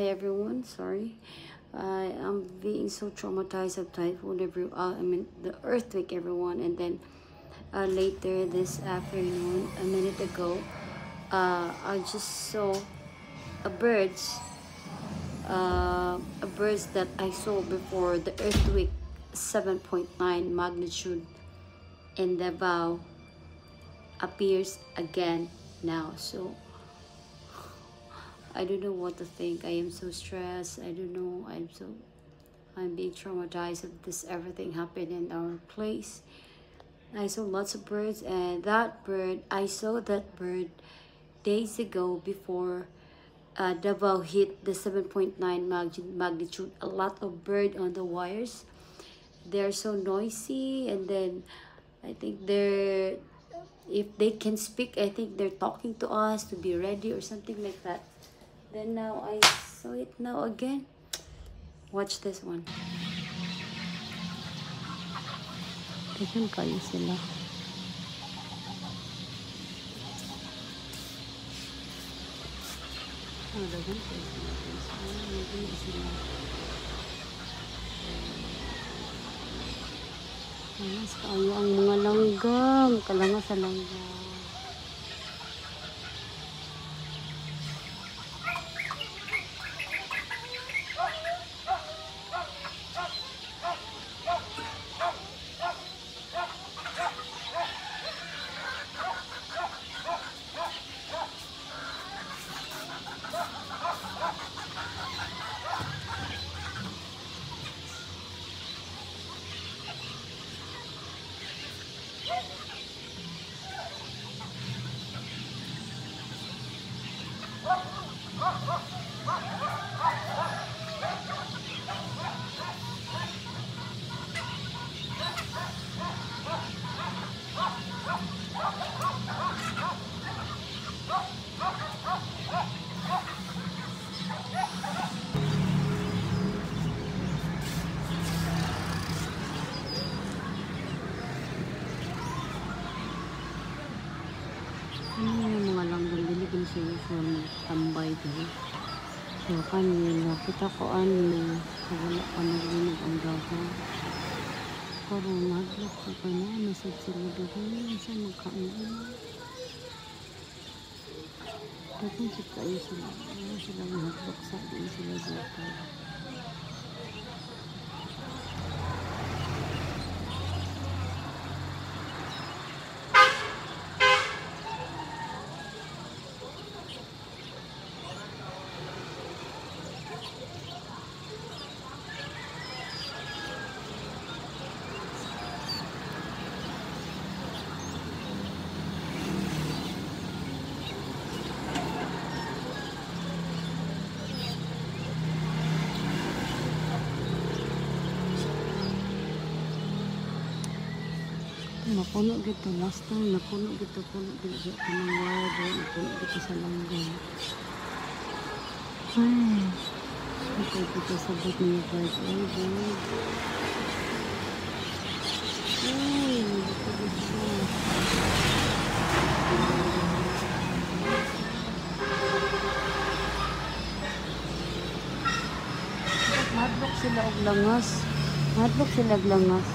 Hi everyone, sorry. I'm being so traumatized of typhoon, the earthquake, everyone. And then later this afternoon, a minute ago, I just saw a birds that I saw before the earthquake, 7.9 magnitude in Davao appears again now. So I don't know what to think. I am so stressed. I don't know. I'm being traumatized of this everything happened in our place. I saw lots of birds, and I saw that bird days ago before Davao hit the 7.9 magnitude. A lot of bird on the wires. They're so noisy, and then I think if they can speak, I think they're talking to us to be ready or something like that. Then now I saw it now again. Watch this one. Dagan kayo sila. Dagan kayo sila. Mas kaayo ang mga langgam. Kalanga sa langgam. Yung mga langgam dili kini siya usual tambay dili. So kanina kita ko ano wala pa naglinig ang dagat. Karon naglook ko pa na message sila dili sa magkain. Dapat sa kayo sila naglook sa din sila dito. Napuno gitu last time, puno gitu dili sa kanang wire, napuno gitu sa langgam. Ay, ito dito sabot niya guys. Ay, dito dito. Madlok sila og langas. Madlok sila og langas.